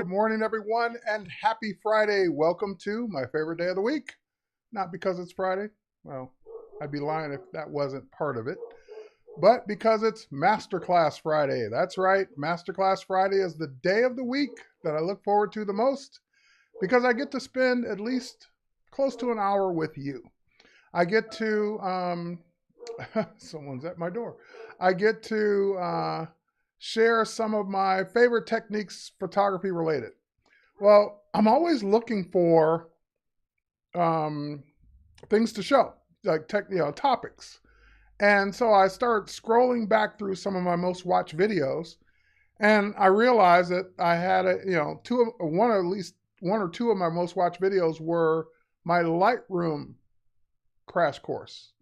good morning, everyone, and happy Friday. Welcome to my favorite day of the week. Not because it's Friday. Well, I'd be lying if that wasn't part of it. But because it's Masterclass Friday. That's right. Masterclass Friday is the day of the week that I look forward to the most because I get to spend at least close to an hour with you. I get to, someone's at my door. I get to share some of my favorite techniques, photography related. Well, I'm always looking for um, things to show, like topics. And so I start scrolling back through some of my most watched videos, and I realized that I had at least one or two of my most watched videos were my Lightroom crash course.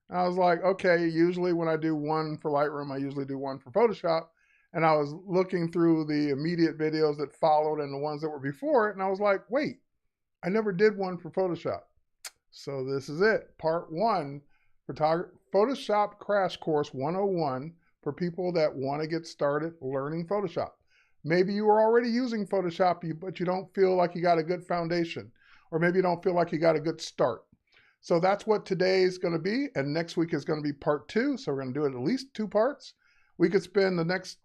And I was like, okay, usually when I do one for Lightroom, I usually do one for Photoshop. And I was looking through the immediate videos that followed and the ones that were before it. And I was like, wait, I never did one for Photoshop. So this is it. Part one, Photoshop Crash Course 101 for people that want to get started learning Photoshop. Maybe you are already using Photoshop, but you don't feel like you got a good foundation. Or maybe you don't feel like you got a good start. So that's what today is going to be. And next week is going to be part two. So we're going to do it at least two parts. We could spend the next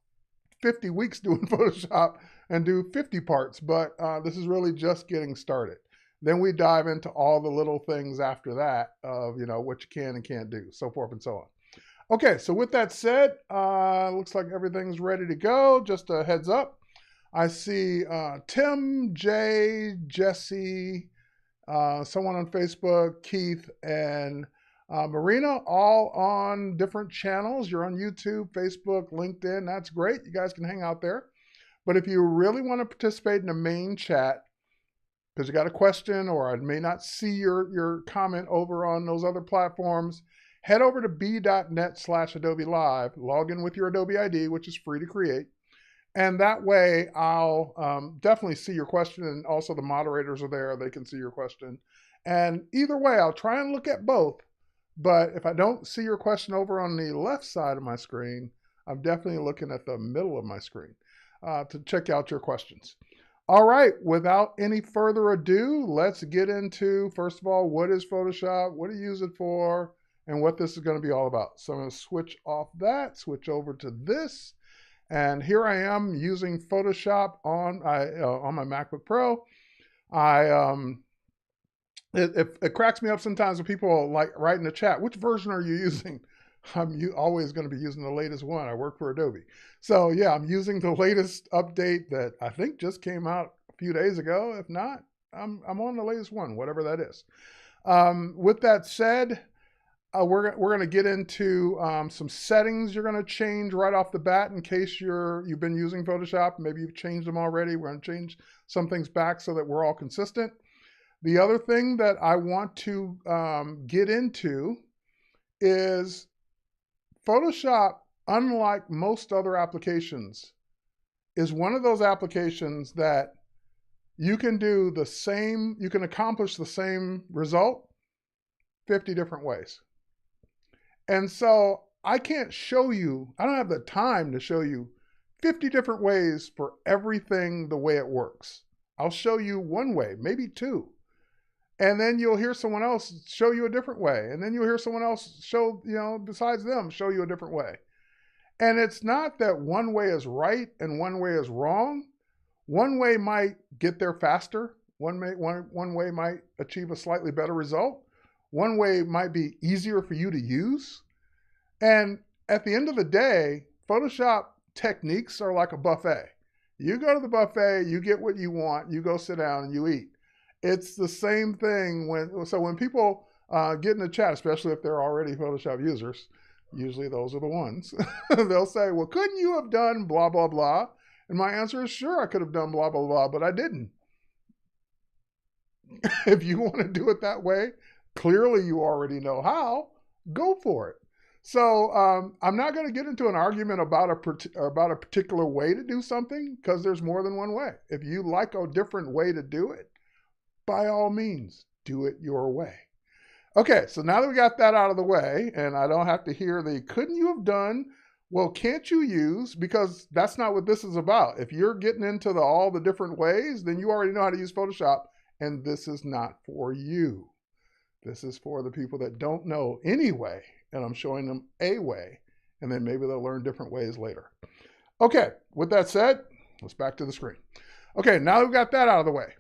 50 weeks doing Photoshop and do 50 parts, but this is really just getting started. Then we dive into all the little things after that of, what you can and can't do, so forth and so on. Okay, so with that said, looks like everything's ready to go. Just a heads up. I see Tim, Jay, Jesse, someone on Facebook, Keith, and Marina, all on different channels. You're on YouTube, Facebook, LinkedIn. That's great. You guys can hang out there. But if you really want to participate in the main chat, because you got a question or I may not see your comment over on those other platforms, head over to b.net/Adobe Live, log in with your Adobe ID, which is free to create. And that way I'll definitely see your question, and also the moderators are there. They can see your question. And either way, I'll try and look at both. But if I don't see your question over on the left side of my screen, I'm definitely looking at the middle of my screen to check out your questions. All right, without any further ado, let's get into, first of all, what is Photoshop, what do you use it for, and what this is going to be all about. So I'm going to switch off that, switch over to this. And here I am using Photoshop on my MacBook Pro. It cracks me up sometimes when people like write in the chat, which version are you using? I'm always going to be using the latest one. I work for Adobe. So yeah, I'm using the latest update that I think just came out a few days ago. If not, I'm on the latest one, whatever that is. With that said, we're going to get into some settings you're going to change right off the bat in case you've been using Photoshop. Maybe you've changed them already. We're going to change some things back so that we're all consistent. The other thing that I want to get into is Photoshop, unlike most other applications, is one of those applications that you can accomplish the same result 50 different ways. And so I can't show you, I don't have the time to show you 50 different ways for everything the way it works. I'll show you one way, maybe two. And then you'll hear someone else show you a different way. And then you'll hear someone else besides them, show you a different way. And it's not that one way is right and one way is wrong. One way might get there faster. One way might achieve a slightly better result. One way might be easier for you to use. And at the end of the day, Photoshop techniques are like a buffet. You go to the buffet, you get what you want, you go sit down and you eat. It's the same thing when people get in the chat, especially if they're already Photoshop users, usually those are the ones, they'll say, well, couldn't you have done blah, blah, blah? And my answer is, sure, I could have done blah, blah, blah, but I didn't. If you want to do it that way, clearly you already know how, go for it. So I'm not going to get into an argument about a particular way to do something, because there's more than one way. If you like a different way to do it, by all means, do it your way. Okay, so now that we got that out of the way, and I don't have to hear the couldn't you have done Well, can't you use, because that's not what this is about. If you're getting into all the different ways, then you already know how to use Photoshop, and this is not for you. This is for the people that don't know any way, and I'm showing them a way, and then maybe they'll learn different ways later. Okay, with that said, let's back to the screen. Okay, now that we've got that out of the way,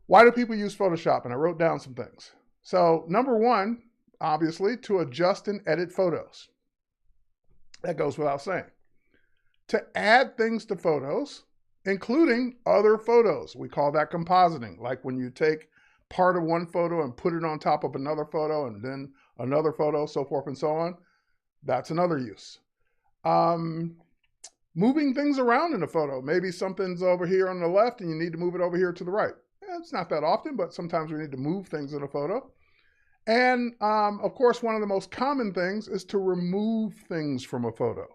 why do people use Photoshop? And I wrote down some things. So number one, obviously, to adjust and edit photos. That goes without saying. To add things to photos, including other photos. We call that compositing, like when you take part of one photo and put it on top of another photo and then another photo, so forth and so on. That's another use. Moving things around in a photo. Maybe something's over here on the left and you need to move it over here to the right. It's not that often, but sometimes we need to move things in a photo. And of course, one of the most common things is to remove things from a photo.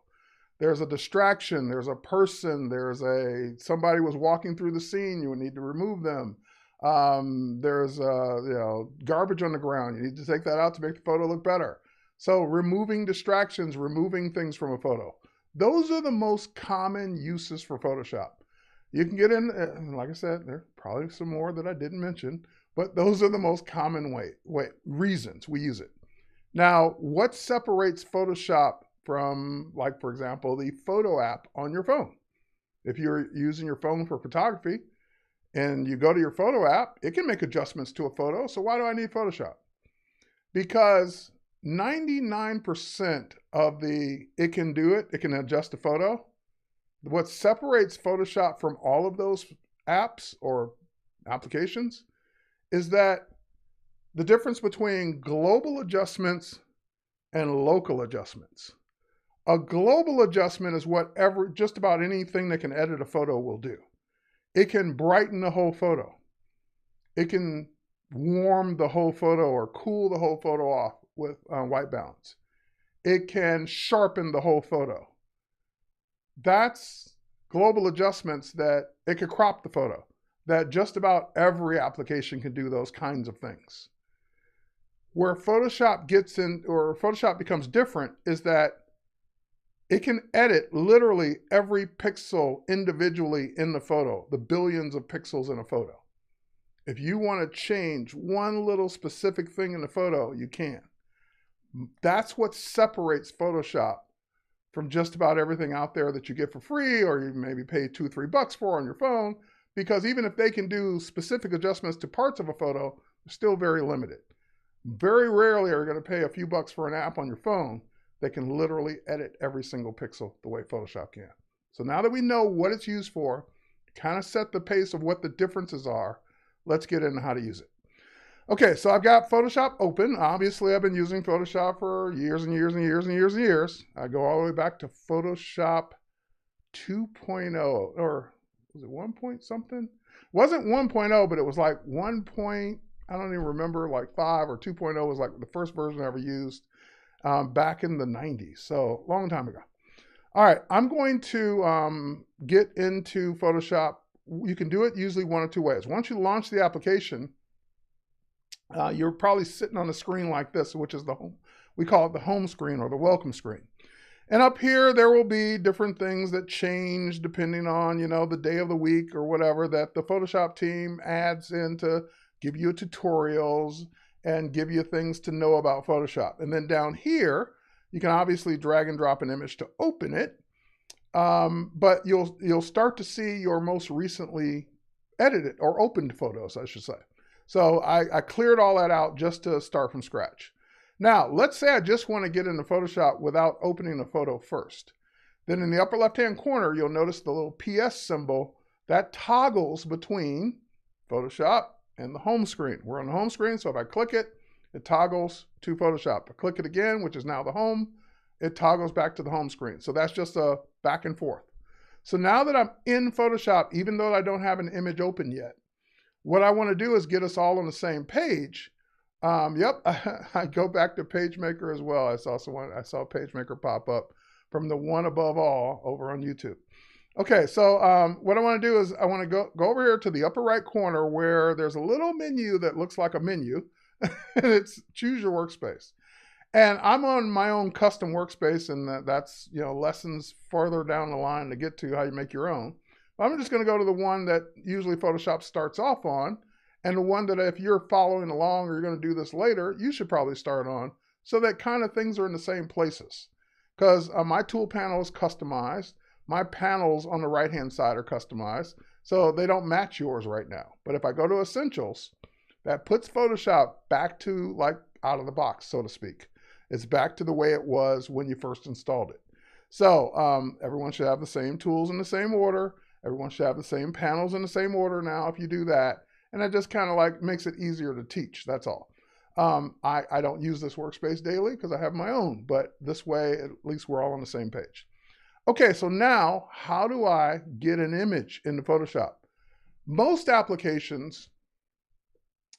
There's a distraction, there's a person, somebody was walking through the scene, you would need to remove them. There's garbage on the ground, you need to take that out to make the photo look better. So removing distractions, removing things from a photo. Those are the most common uses for Photoshop. You can get in, like I said, there are probably some more that I didn't mention, but those are the most common reasons we use it. Now, what separates Photoshop from, like, for example, the photo app on your phone? If you're using your phone for photography and you go to your photo app, it can make adjustments to a photo. So why do I need Photoshop? Because 99% of it can do it. It can adjust a photo. What separates Photoshop from all of those apps or applications is that the difference between global adjustments and local adjustments. A global adjustment is just about anything that can edit a photo will do. It can brighten the whole photo. It can warm the whole photo or cool the whole photo off with white balance. It can sharpen the whole photo. That's global adjustments. That it could crop the photo. That just about every application can do those kinds of things. Where Photoshop gets in, or Photoshop becomes different, is that it can edit literally every pixel individually in the photo, the billions of pixels in a photo. If you want to change one little specific thing in the photo, you can. That's what separates Photoshop from just about everything out there that you get for free, or you maybe pay $2 or $3 for on your phone, because even if they can do specific adjustments to parts of a photo, they're still very limited. Very rarely are you going to pay a few bucks for an app on your phone that can literally edit every single pixel the way Photoshop can. So now that we know what it's used for, kind of set the pace of what the differences are, let's get into how to use it. Okay, so I've got Photoshop open. Obviously, I've been using Photoshop for years and years and years and years and years. I go all the way back to Photoshop 2.0, or was it 1 point something? It wasn't 1.0, but it was like 1 point, I don't even remember, like 5 or 2.0 was like the first version I ever used back in the 90s. So long time ago. All right, I'm going to get into Photoshop. You can do it usually one of two ways. Once you launch the application, you're probably sitting on a screen like this, which is the home. We call it the home screen or the welcome screen. And up here, there will be different things that change depending on, the day of the week or whatever that the Photoshop team adds in to give you tutorials and give you things to know about Photoshop. And then down here, you can obviously drag and drop an image to open it. But you'll start to see your most recently edited or opened photos, I should say. So I cleared all that out just to start from scratch. Now, let's say I just want to get into Photoshop without opening the photo first. Then in the upper left-hand corner, you'll notice the little PS symbol that toggles between Photoshop and the home screen. We're on the home screen, so if I click it, it toggles to Photoshop. I click it again, which is now the home, it toggles back to the home screen. So that's just a back and forth. So now that I'm in Photoshop, even though I don't have an image open yet, what I want to do is get us all on the same page. Yep, I go back to PageMaker as well. I saw PageMaker pop up from the one above all over on YouTube. Okay, so what I want to do is I want to go over here to the upper right corner where there's a little menu that looks like a menu, and it's choose your workspace. And I'm on my own custom workspace, and that's, lessons further down the line to get to how you make your own. I'm just going to go to the one that usually Photoshop starts off on, and the one that if you're following along or you're going to do this later, you should probably start on, so that kind of things are in the same places. Because my tool panel is customized. My panels on the right-hand side are customized, so they don't match yours right now. But if I go to Essentials, that puts Photoshop back to like out of the box, so to speak. It's back to the way it was when you first installed it. So everyone should have the same tools in the same order. Everyone should have the same panels in the same order now if you do that. And that just kind of like makes it easier to teach, that's all. I don't use this workspace daily because I have my own, but this way at least we're all on the same page. Okay, so now how do I get an image into Photoshop? Most applications,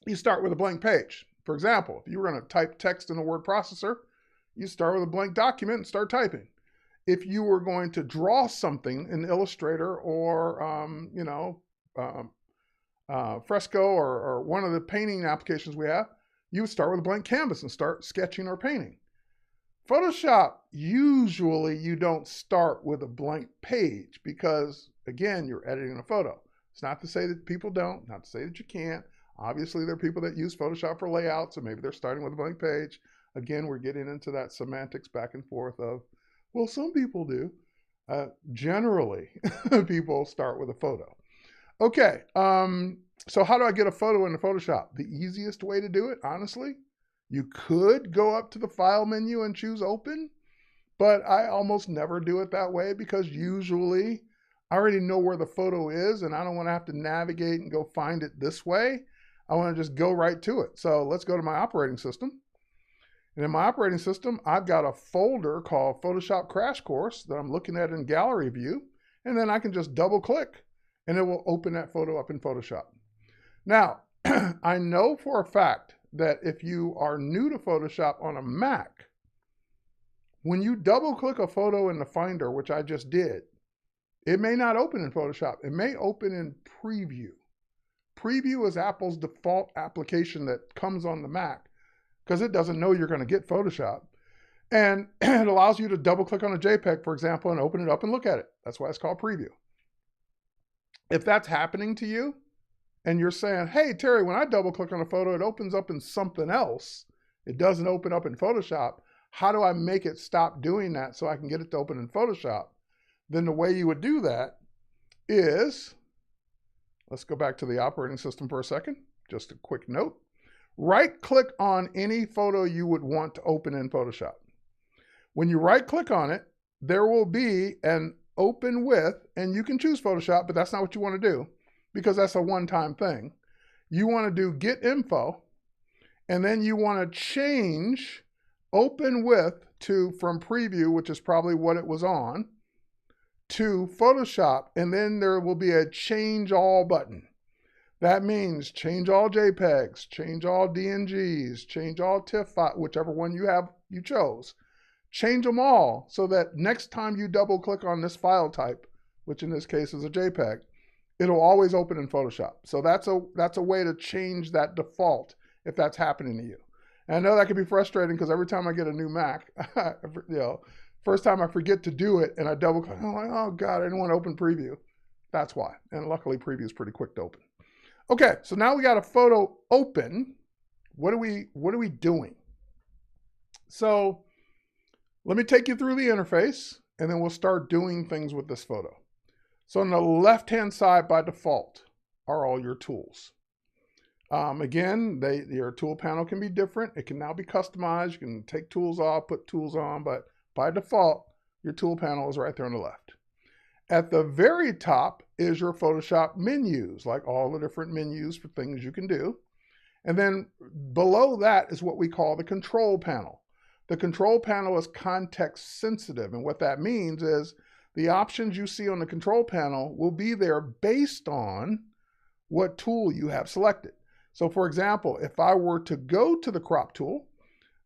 you start with a blank page. For example, if you were going to type text in a word processor, you start with a blank document and start typing. If you were going to draw something in Illustrator or, Fresco or one of the painting applications we have, you would start with a blank canvas and start sketching or painting. Photoshop, usually you don't start with a blank page because, again, you're editing a photo. It's not to say that people don't, not to say that you can't. Obviously, there are people that use Photoshop for layouts, so maybe they're starting with a blank page. Again, we're getting into that semantics back and forth of, well, some people do. Generally, people start with a photo. Okay, so how do I get a photo into Photoshop? The easiest way to do it, honestly, you could go up to the File menu and choose Open, but I almost never do it that way because usually I already know where the photo is and I don't want to have to navigate and go find it this way. I want to just go right to it. So let's go to my operating system. And in my operating system, I've got a folder called Photoshop Crash Course that I'm looking at in Gallery View, and then I can just double click and it will open that photo up in Photoshop. Now, I know for a fact that if you are new to Photoshop on a Mac, when you double click a photo in the Finder, which I just did, it may not open in Photoshop. It may open in Preview. Preview is Apple's default application that comes on the Mac because it doesn't know you're going to get Photoshop. And it allows you to double click on a JPEG, for example, and open it up and look at it. That's why it's called Preview. If that's happening to you and you're saying, hey, Terry, when I double click on a photo, it opens up in something else. It doesn't open up in Photoshop. How do I make it stop doing that so I can get it to open in Photoshop? Then the way you would do that is, let's go back to the operating system for a second. Just a quick note. Right click on any photo you would want to open in Photoshop. When you right click on it, there will be an open with, and you can choose Photoshop, but that's not what you want to do because that's a one-time thing. You want to do get info, and then you want to change open with to from preview, which is probably what it was on, to Photoshop, and then there will be a change all button. That means change all JPEGs, change all DNGs, change all TIFF file, whichever one you chose. Change them all so that next time you double click on this file type, which in this case is a JPEG, it'll always open in Photoshop. So that's a way to change that default if that's happening to you. And I know that can be frustrating because every time I get a new Mac, first time I forget to do it and I double click, I'm like, oh God, I didn't want to open preview. That's why. And luckily preview is pretty quick to open. Okay, so now we got a photo open. What are we doing? So let me take you through the interface and then we'll start doing things with this photo. So on the left-hand side by default are all your tools. Again, your tool panel can be different. It can now be customized. You can take tools off, put tools on, but by default, your tool panel is right there on the left. At the very top is your Photoshop menus, like all the different menus for things you can do. And then below that is what we call the control panel. The control panel is context sensitive. And what that means is the options you see on the control panel will be there based on what tool you have selected. So for example, if I were to go to the crop tool,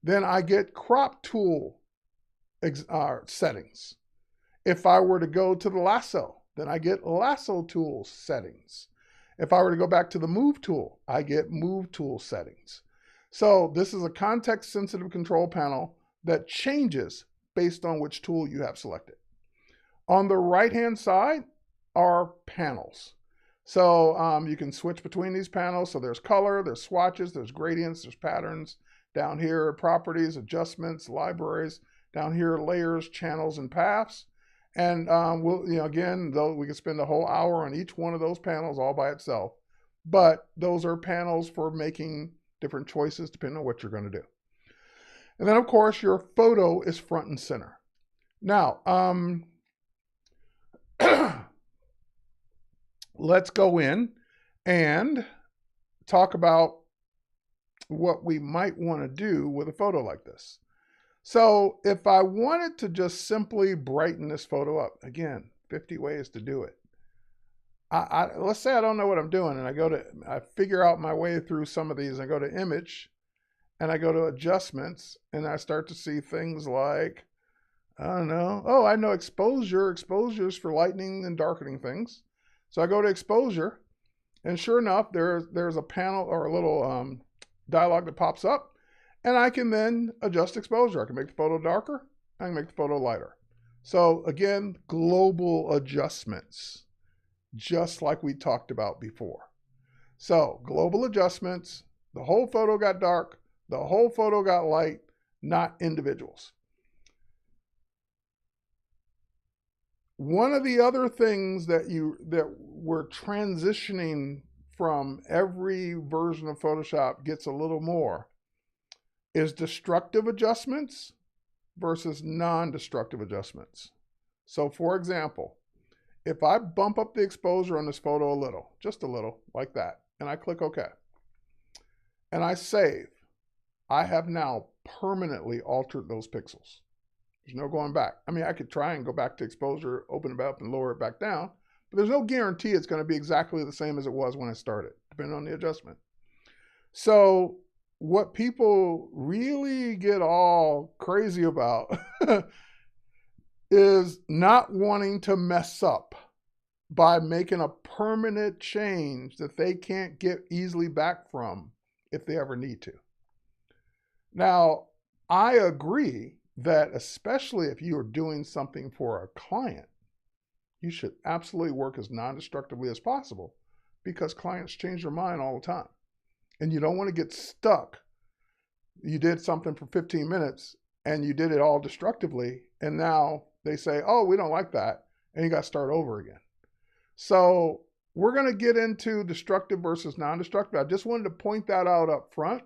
then I get crop tool settings. If I were to go to the lasso, then I get lasso tool settings. If I were to go back to the move tool, I get move tool settings. So this is a context-sensitive control panel that changes based on which tool you have selected. On the right-hand side are panels. So you can switch between these panels. So there's color, there's swatches, there's gradients, there's patterns. Down here, properties, adjustments, libraries. Down here, layers, channels, and paths. And again, though we could spend a whole hour on each one of those panels all by itself. But those are panels for making different choices depending on what you're going to do. And then, of course, your photo is front and center. Now, let's go in and talk about what we might want to do with a photo like this. So if I wanted to just simply brighten this photo up, again, 50 ways to do it. Let's say I don't know what I'm doing, and I figure out my way through some of these. I go to image, and I go to adjustments, and I start to see things like, I don't know. Oh, I know exposure. Exposure is for lightening and darkening things. So I go to exposure, and sure enough, there's a panel or a little dialog that pops up, and I can then adjust exposure. I can make the photo darker. I can make the photo lighter. So again, global adjustments, just like we talked about before. So global adjustments, the whole photo got dark, the whole photo got light, not individuals. One of the other things that we're transitioning from every version of Photoshop gets a little more is destructive adjustments versus non-destructive adjustments. So for example, if I bump up the exposure on this photo a little, just a little, like that, and I click OK, and I save, I have now permanently altered those pixels. There's no going back. I mean, I could try and go back to exposure, open it up, and lower it back down, but there's no guarantee it's going to be exactly the same as it was when I started, depending on the adjustment. So what people really get all crazy about is not wanting to mess up by making a permanent change that they can't get easily back from if they ever need to. Now, I agree that especially if you are doing something for a client, you should absolutely work as non-destructively as possible because clients change their mind all the time. And you don't want to get stuck. You did something for 15 minutes and you did it all destructively. And now they say, oh, we don't like that. And you got to start over again. So we're going to get into destructive versus non-destructive. I just wanted to point that out up front,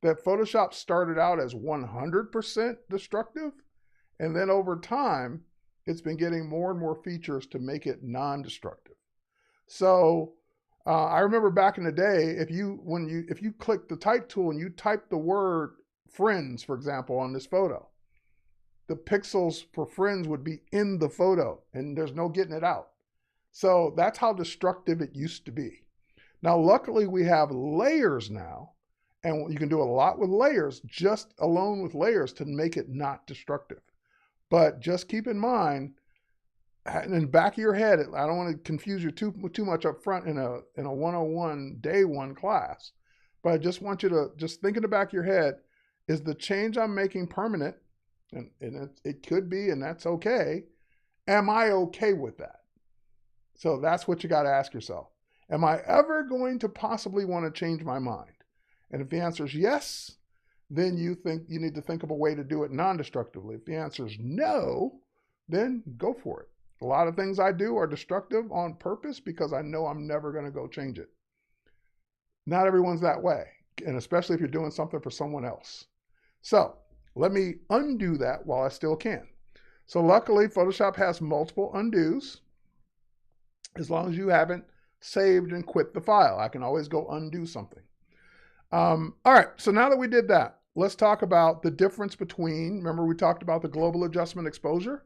that Photoshop started out as 100% destructive. And then over time, it's been getting more and more features to make it non-destructive. So I remember back in the day, if you click the type tool and you type the word friends, for example, on this photo, the pixels for friends would be in the photo and there's no getting it out. So that's how destructive it used to be. Now, luckily we have layers now, and you can do a lot with layers, just alone with layers, to make it not destructive. But just keep in mind, in the back of your head, I don't want to confuse you too much up front in a 101 day one class, but I just want you to just think in the back of your head, is the change I'm making permanent? And it could be, and that's okay. Am I okay with that? So that's what you got to ask yourself. Am I ever going to possibly want to change my mind? And if the answer is yes, then you think you need to think of a way to do it non-destructively. If the answer is no, then go for it. A lot of things I do are destructive on purpose because I know I'm never going to go change it. Not everyone's that way, and especially if you're doing something for someone else. So let me undo that while I still can. So luckily, Photoshop has multiple undos. As long as you haven't saved and quit the file, I can always go undo something. All right, so now that we did that, let's talk about the difference between, remember we talked about the global adjustment exposure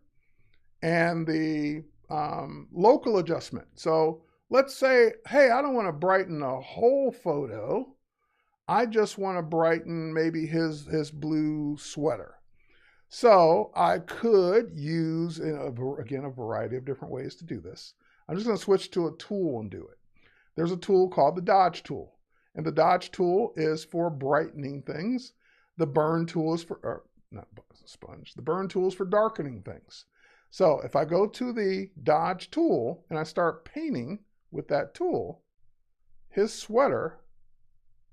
and the local adjustment. So let's say, hey, I don't want to brighten the whole photo. I just want to brighten maybe his blue sweater. So I could use, again, a variety of different ways to do this. I'm just going to switch to a tool and do it. There's a tool called the Dodge tool. And the dodge tool is for brightening things. The burn tool is for, not sponge, the burn tool is for darkening things. So if I go to the dodge tool and I start painting with that tool, his sweater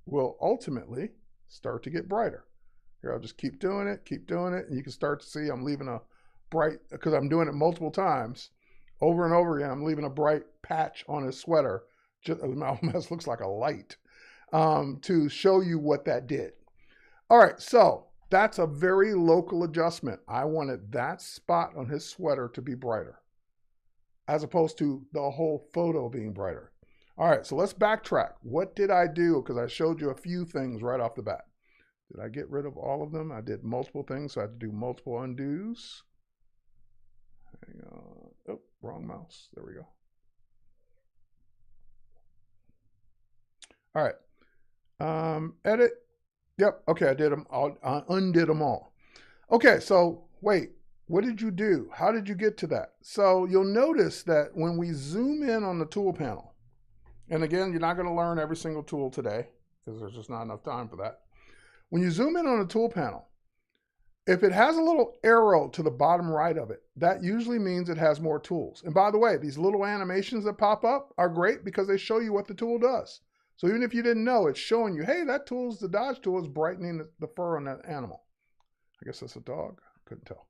will ultimately start to get brighter. Here, I'll just keep doing it, and you can start to see I'm leaving a bright, because I'm doing it multiple times, over and over again, I'm leaving a bright patch on his sweater. Just, it almost looks like a light, to show you what that did. All right, so that's a very local adjustment. I wanted that spot on his sweater to be brighter, as opposed to the whole photo being brighter. All right, so let's backtrack. What did I do? Because I showed you a few things right off the bat. Did I get rid of all of them? I did multiple things, so I had to do multiple undos. Hang on. Oh, wrong mouse. There we go. All right. Edit. Yep. Okay, I did them. I undid them all. Okay, so wait. What did you do? How did you get to that? So you'll notice that when we zoom in on the tool panel, and again, you're not going to learn every single tool today because there's just not enough time for that. When you zoom in on a tool panel, if it has a little arrow to the bottom right of it, that usually means it has more tools. And by the way, these little animations that pop up are great because they show you what the tool does. So even if you didn't know, it's showing you, hey, that tool's the dodge tool is brightening the fur on that animal. I guess that's a dog. Couldn't tell.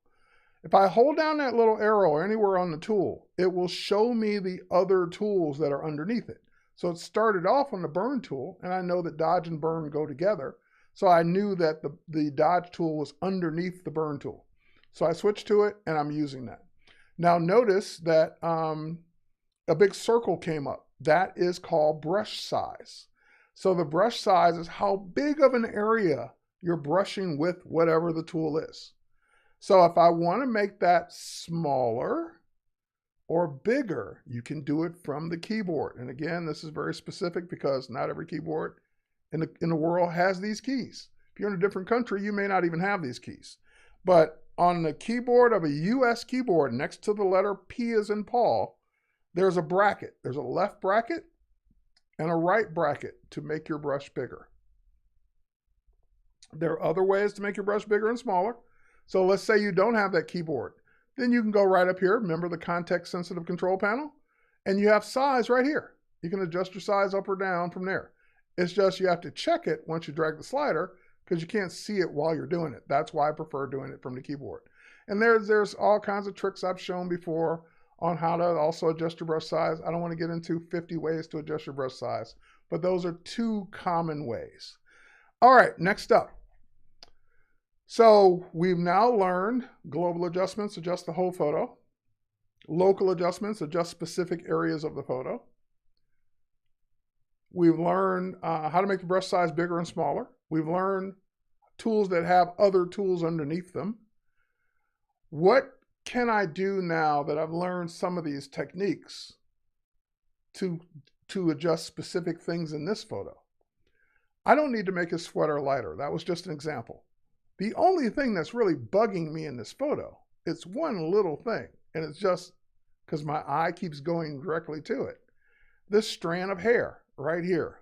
If I hold down that little arrow or anywhere on the tool, it will show me the other tools that are underneath it. So it started off on the burn tool, and I know that dodge and burn go together. So I knew that the dodge tool was underneath the burn tool. So I switched to it, and I'm using that. Now notice that a big circle came up. That is called brush size. So the brush size is how big of an area you're brushing with whatever the tool is. So if I want to make that smaller or bigger, you can do it from the keyboard. And again, this is very specific because not every keyboard in the world has these keys. If you're in a different country, you may not even have these keys. But on the keyboard of a US keyboard, next to the letter P as in Paul, there's a bracket. There's a left bracket and a right bracket to make your brush bigger. There are other ways to make your brush bigger and smaller. So let's say you don't have that keyboard. Then you can go right up here. Remember the context sensitive control panel? And you have size right here. You can adjust your size up or down from there. It's just you have to check it once you drag the slider because you can't see it while you're doing it. That's why I prefer doing it from the keyboard. And there's all kinds of tricks I've shown before on how to also adjust your brush size. I don't want to get into 50 ways to adjust your brush size, but those are two common ways. All right, next up. So we've now learned global adjustments, adjust the whole photo. Local adjustments, adjust specific areas of the photo. We've learned how to make the brush size bigger and smaller. We've learned tools that have other tools underneath them. What can I do now that I've learned some of these techniques to adjust specific things in this photo? I don't need to make his sweater lighter. That was just an example. The only thing that's really bugging me in this photo, it's one little thing, and it's just because my eye keeps going directly to it. This strand of hair right here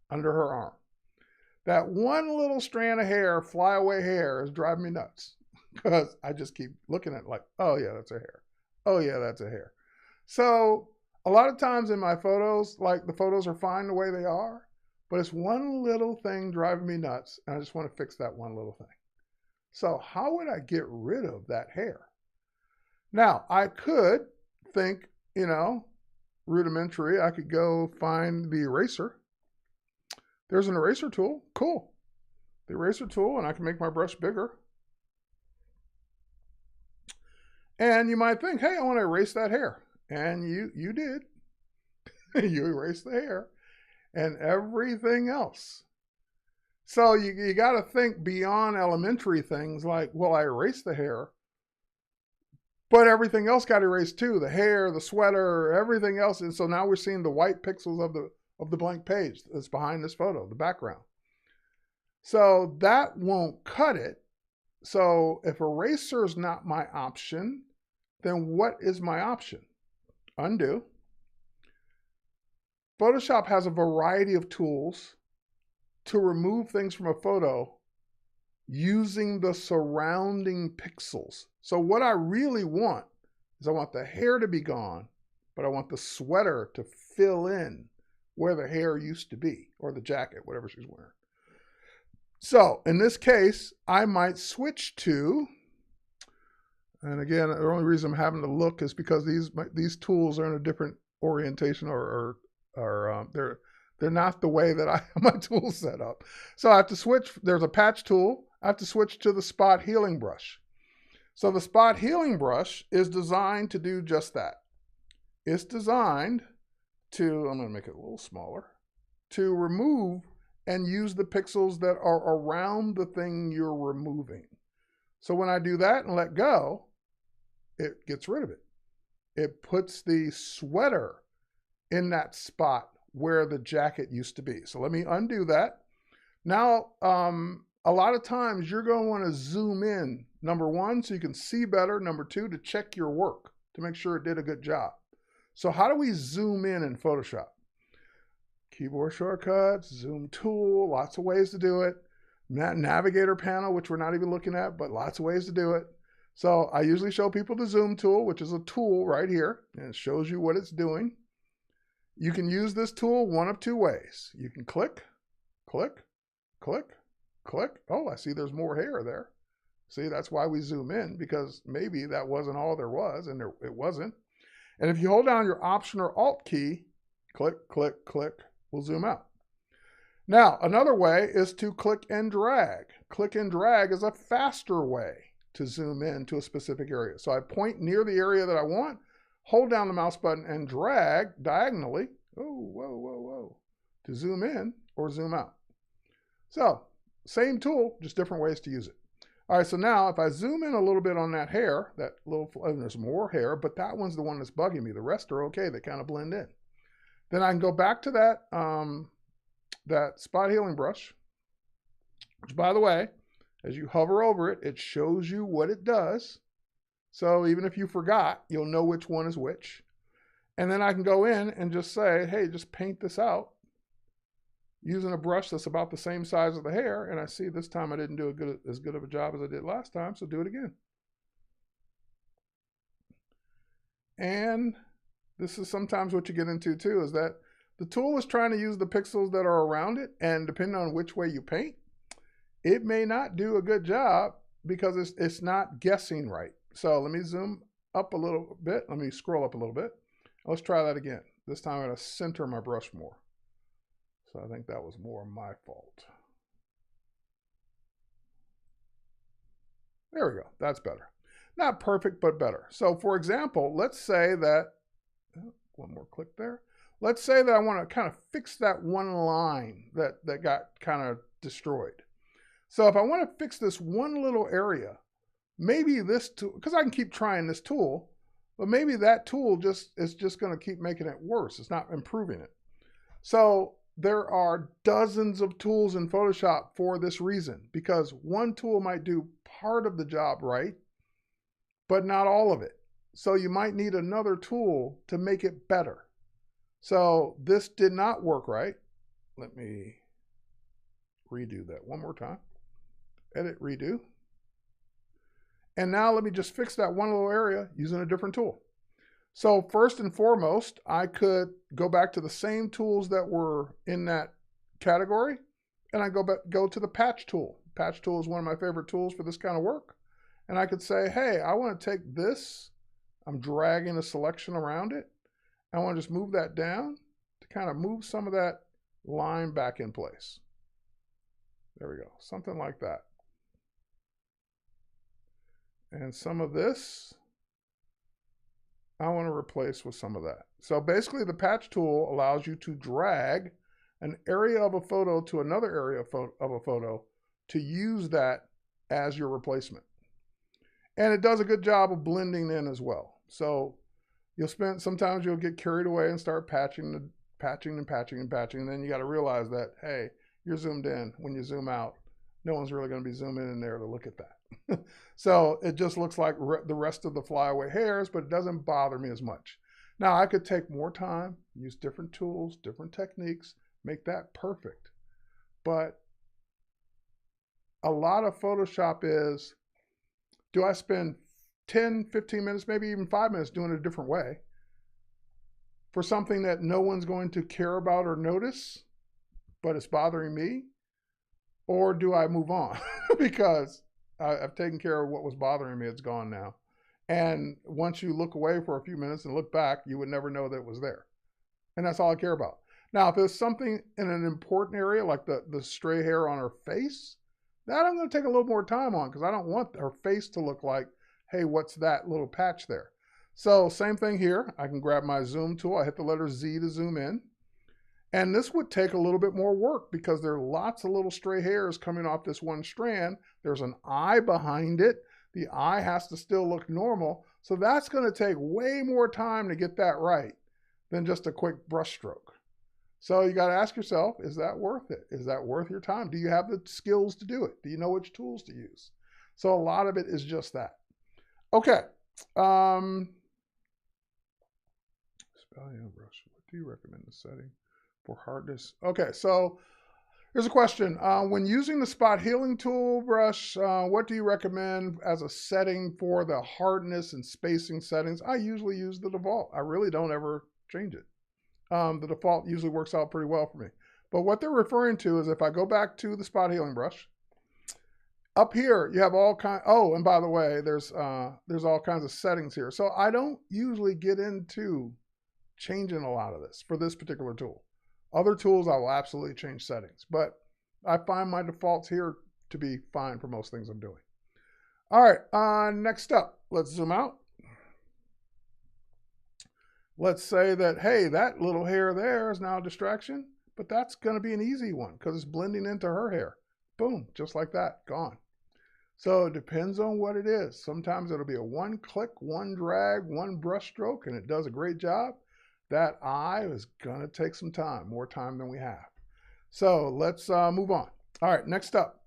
under her arm. That one little strand of hair, flyaway hair, is driving me nuts because I just keep looking at it like, oh yeah, that's a hair. Oh yeah, that's a hair. So a lot of times in my photos, like the photos are fine the way they are, but it's one little thing driving me nuts, and I just want to fix that one little thing. So how would I get rid of that hair? Now, I could think, rudimentary. I could go find the eraser. There's an eraser tool. Cool. The eraser tool, and I can make my brush bigger. And you might think, hey, I want to erase that hair. And you did. You erased the hair and everything else. So you got to think beyond elementary things like, well, I erased the hair, but everything else got erased too. The hair, the sweater, everything else. And so now we're seeing the white pixels of the blank page that's behind this photo, the background. So that won't cut it. So if eraser is not my option, then what is my option? Undo. Photoshop has a variety of tools to remove things from a photo using the surrounding pixels. So what I really want is I want the hair to be gone, but I want the sweater to fill in where the hair used to be, or the jacket, whatever she's wearing. So in this case, I might switch to, and again, the only reason I'm having to look is because these tools are in a different orientation, or they're not the way that I have my tools set up. So I have to switch. There's a patch tool. I have to switch to the spot healing brush. So the spot healing brush is designed to do just that. It's designed to, I'm going to make it a little smaller, to remove and use the pixels that are around the thing you're removing. So when I do that and let go, it gets rid of it. It puts the sweater in that spot where the jacket used to be. So let me undo that. Now, a lot of times you're going to want to zoom in, number one, so you can see better. Number two, to check your work, to make sure it did a good job. So how do we zoom in Photoshop? Keyboard shortcuts, zoom tool, lots of ways to do it. Navigator panel, which we're not even looking at, but lots of ways to do it. So I usually show people the zoom tool, which is a tool right here, and it shows you what it's doing. You can use this tool one of two ways. You can click, click, click, click. Oh, I see there's more hair there. See, that's why we zoom in, because maybe that wasn't all there was, and it wasn't. And if you hold down your Option or Alt key, click, click, click, we'll zoom out. Now, another way is to click and drag. Click and drag is a faster way to zoom in to a specific area. So I point near the area that I want, hold down the mouse button and drag diagonally, oh, whoa, whoa, whoa, to zoom in or zoom out. So, same tool, just different ways to use it. All right, so now if I zoom in a little bit on that hair, and there's more hair, but that one's the one that's bugging me. The rest are okay, they kind of blend in. Then I can go back to that spot healing brush, which, by the way, as you hover over it, it shows you what it does. So even if you forgot, you'll know which one is which. And then I can go in and just say, hey, just paint this out using a brush that's about the same size as the hair. And I see this time I didn't do as good of a job as I did last time, so do it again. And this is sometimes what you get into too, is that the tool is trying to use the pixels that are around it, and depending on which way you paint, it may not do a good job because it's not guessing right. So let me zoom up a little bit. Let me scroll up a little bit. Let's try that again. This time I'm going to center my brush more. So I think that was more my fault. There we go. That's better. Not perfect, but better. So for example, let's say that, one more click there. Let's say that I want to kind of fix that one line that got kind of destroyed. So if I want to fix this one little area, maybe this tool, because I can keep trying this tool, but maybe that tool is just going to keep making it worse. It's not improving it. So there are dozens of tools in Photoshop for this reason, because one tool might do part of the job right, but not all of it. So you might need another tool to make it better. So this did not work right. Let me redo that one more time. Edit, redo. And now let me just fix that one little area using a different tool. So first and foremost, I could go back to the same tools that were in that category, and I go to the patch tool. Patch tool is one of my favorite tools for this kind of work. And I could say, hey, I want to take this. I'm dragging a selection around it. I want to just move that down to kind of move some of that line back in place. There we go, something like that. And some of this, I want to replace with some of that. So basically the patch tool allows you to drag an area of a photo to another area of a photo to use that as your replacement. And it does a good job of blending in as well. So sometimes you'll get carried away and start patching and patching, and then you got to realize that, hey, you're zoomed in. When you zoom out, no one's really going to be zooming in there to look at that. So it just looks like the rest of the flyaway hairs, but it doesn't bother me as much. Now I could take more time, use different tools, different techniques, make that perfect. but a lot of Photoshop is, do I spend 10, 15 minutes, maybe even 5 minutes doing it a different way for something that no one's going to care about or notice, but it's bothering me? Or do I move on because I've taken care of what was bothering me? It's gone now. And once you look away for a few minutes and look back, you would never know that it was there. And that's all I care about. Now, if it's something in an important area, like the stray hair on her face, that I'm going to take a little more time on because I don't want her face to look like, hey, what's that little patch there? So same thing here. I can grab my zoom tool. I hit the letter Z to zoom in. And this would take a little bit more work because there are lots of little stray hairs coming off this one strand. There's an eye behind it. The eye has to still look normal. So that's going to take way more time to get that right than just a quick brush stroke. So you got to ask yourself, is that worth it? Is that worth your time? Do you have the skills to do it? Do you know which tools to use? So a lot of it is just that. Okay. Spelling brush. What do you recommend the setting for hardness? Okay, so here's a question. When using the spot healing tool brush, what do you recommend as a setting for the hardness and spacing settings? I usually use the default. I really don't ever change it. The default usually works out pretty well for me. But what they're referring to is if I go back to the spot healing brush, up here you have all kinds. Oh, and by the way, there's all kinds of settings here. So I don't usually get into changing a lot of this for this particular tool. Other tools I will absolutely change settings, but I find my defaults here to be fine for most things I'm doing. All right, next up, let's zoom out. Let's say that, hey, that little hair there is now a distraction, but that's going to be an easy one because it's blending into her hair. Boom, just like that, gone. So it depends on what it is. Sometimes it'll be a one click, one drag, one brush stroke, and it does a great job. That eye is going to take some time, more time than we have. So let's move on. All right, next up.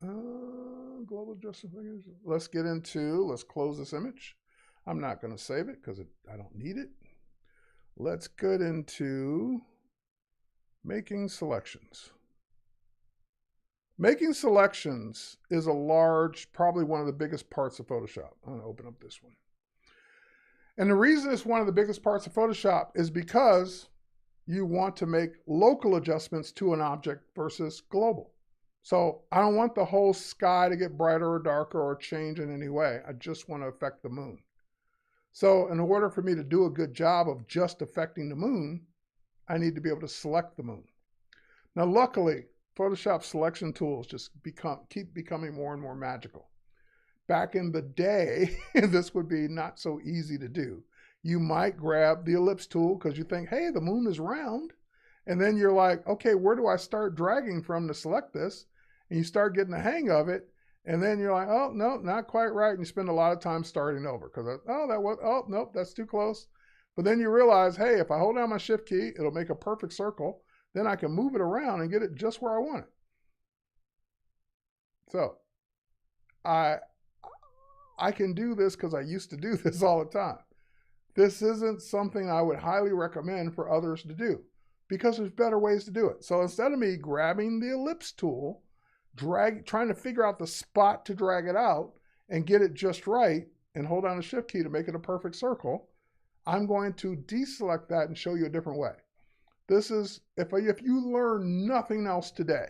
Global adjustment. Let's get into, let's close this image. I'm not going to save it because I don't need it. Let's get into making selections. Making selections is a large, probably one of the biggest parts of Photoshop. I'm going to open up this one. And the reason it's one of the biggest parts of Photoshop is because you want to make local adjustments to an object versus global. So I don't want the whole sky to get brighter or darker or change in any way. I just want to affect the moon. So in order for me to do a good job of just affecting the moon, I need to be able to select the moon. Now, luckily, Photoshop selection tools just keep becoming more and more magical. Back in the day, this would be not so easy to do. You might grab the ellipse tool because you think, hey, the moon is round. And then you're like, okay, where do I start dragging from to select this? And you start getting the hang of it. And then you're like, oh, no, not quite right. And you spend a lot of time starting over because, oh, nope, that's too close. But then you realize, hey, if I hold down my shift key, it'll make a perfect circle. Then I can move it around and get it just where I want it. So I can do this because I used to do this all the time. This isn't something I would highly recommend for others to do because there's better ways to do it. So instead of me grabbing the ellipse tool, trying to figure out the spot to drag it out and get it just right and hold down the shift key to make it a perfect circle, I'm going to deselect that and show you a different way. This is, if you learn nothing else today,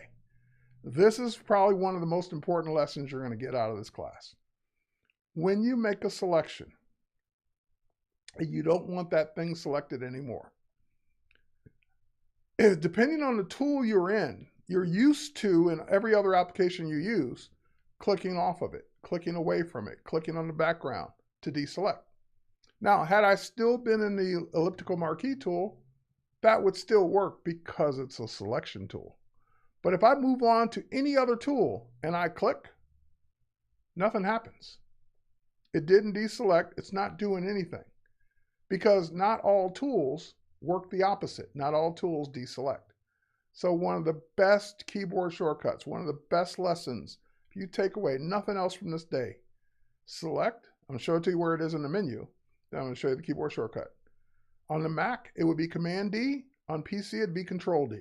this is probably one of the most important lessons you're going to get out of this class. When you make a selection, you don't want that thing selected anymore. Depending on the tool you're in, you're used to, in every other application you use, clicking off of it, clicking away from it, clicking on the background to deselect. Now, had I still been in the elliptical marquee tool, that would still work because it's a selection tool. But if I move on to any other tool and I click, nothing happens. It didn't deselect, it's not doing anything. Because not all tools work the opposite. Not all tools deselect. So one of the best keyboard shortcuts, one of the best lessons, if you take away nothing else from this day, select. I'm going to show it to you where it is in the menu. Then I'm going to show you the keyboard shortcut. On the Mac, it would be Command D. On PC, it'd be Control D.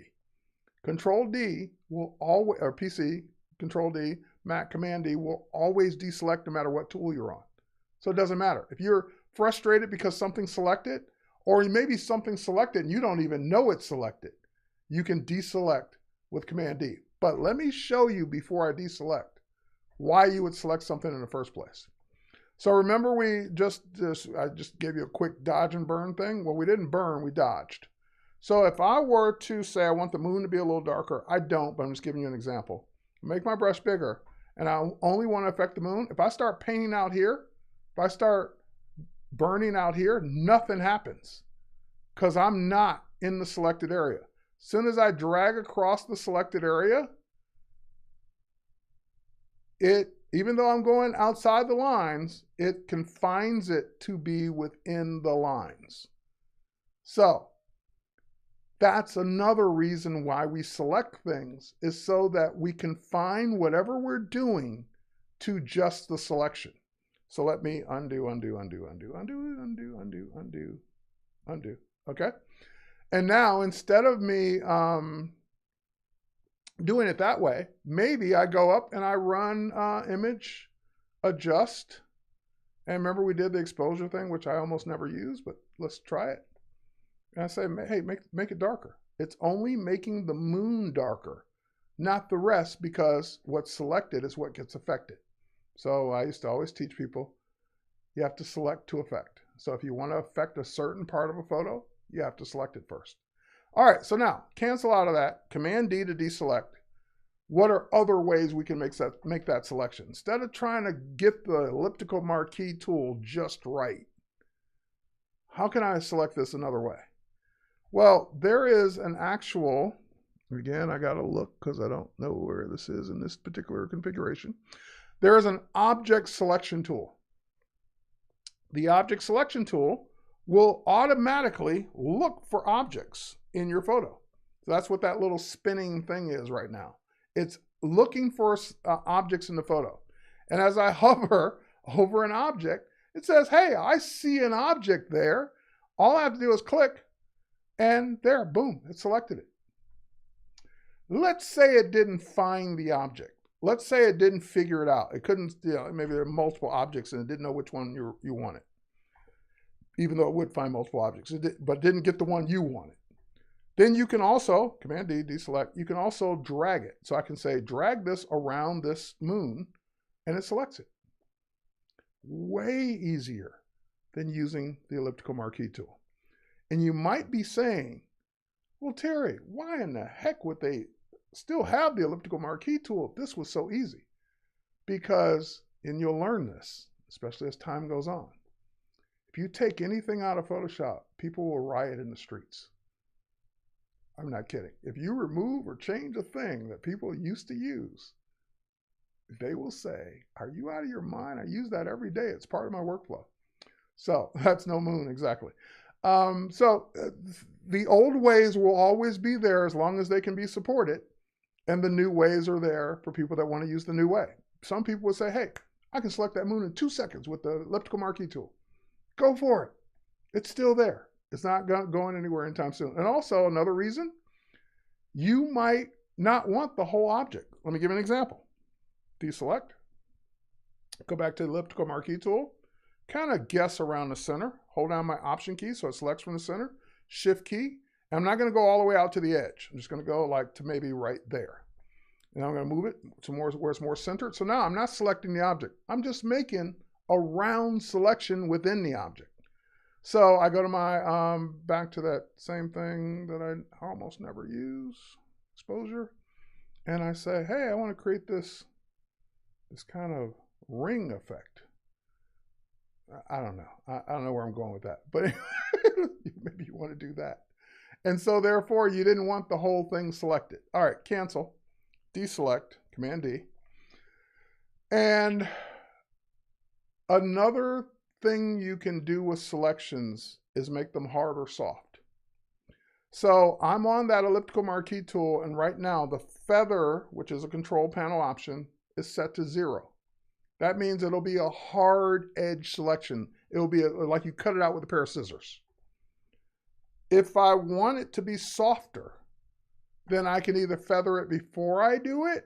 Control D will always, or PC, Control D, Mac, Command D will always deselect no matter what tool you're on. So it doesn't matter. If you're frustrated because something's selected, or maybe something's selected and you don't even know it's selected, you can deselect with Command D. But let me show you before I deselect why you would select something in the first place. So remember I just gave you a quick dodge and burn thing? Well, we didn't burn, we dodged. So if I were to say I want the moon to be a little darker, I don't, but I'm just giving you an example. Make my brush bigger, and I only want to affect the moon. If I start painting out here, if I start burning out here, nothing happens because I'm not in the selected area. As soon as I drag across the selected area, even though I'm going outside the lines, it confines it to be within the lines. So that's another reason why we select things, is so that we confine whatever we're doing to just the selection. So let me undo. Okay? And now, instead of me doing it that way, maybe I go up and I run image adjust. And remember we did the exposure thing, which I almost never use, but let's try it. And I say, hey, make it darker. It's only making the moon darker, not the rest, because what's selected is what gets affected. So I used to always teach people, you have to select to affect. So if you want to affect a certain part of a photo, you have to select it first. All right, so now cancel out of that. Command D to deselect. What are other ways we can make that selection? Instead of trying to get the elliptical marquee tool just right, how can I select this another way? Well, there is an actual, again, I got to look because I don't know where this is in this particular configuration. There is an object selection tool. The object selection tool will automatically look for objects in your photo. So that's what that little spinning thing is right now. It's looking for objects in the photo. And as I hover over an object, it says, hey, I see an object there. All I have to do is click, and there, boom, it selected it. Let's say it didn't find the object. Let's say it didn't figure it out. It couldn't, maybe there are multiple objects and it didn't know which one you wanted, even though it would find multiple objects, but didn't get the one you wanted. Then you can also, Command D, deselect, you can also drag it. So I can say, drag this around this moon, and it selects it. Way easier than using the elliptical marquee tool. And you might be saying, well, Terry, why in the heck would they still have the elliptical marquee tool if this was so easy? Because, and you'll learn this, especially as time goes on, if you take anything out of Photoshop, people will riot in the streets. I'm not kidding. If you remove or change a thing that people used to use, they will say, are you out of your mind? I use that every day. It's part of my workflow. So that's no moon, exactly. The old ways will always be there as long as they can be supported, and the new ways are there for people that want to use the new way. Some people would say, hey, I can select that moon in 2 seconds with the elliptical marquee tool. Go for it. It's still there. It's not going anywhere anytime soon. And also another reason, you might not want the whole object. Let me give you an example. Deselect. Go back to the elliptical marquee tool. Kind of guess around the center. Hold down my Option key so it selects from the center. Shift key. And I'm not going to go all the way out to the edge. I'm just going to go like to maybe right there. And I'm going to move it to where it's more centered. So now I'm not selecting the object. I'm just making a round selection within the object. So I go to my, back to that same thing that I almost never use, exposure. And I say, hey, I want to create this kind of ring effect. I don't know. I don't know where I'm going with that, but maybe you want to do that. And so therefore you didn't want the whole thing selected. All right, cancel, deselect, Command D. And another thing you can do with selections is make them hard or soft. So I'm on that elliptical marquee tool, and right now the feather, which is a control panel option, is set to 0. That means it'll be a hard edge selection. It'll be like you cut it out with a pair of scissors. If I want it to be softer, then I can either feather it before I do it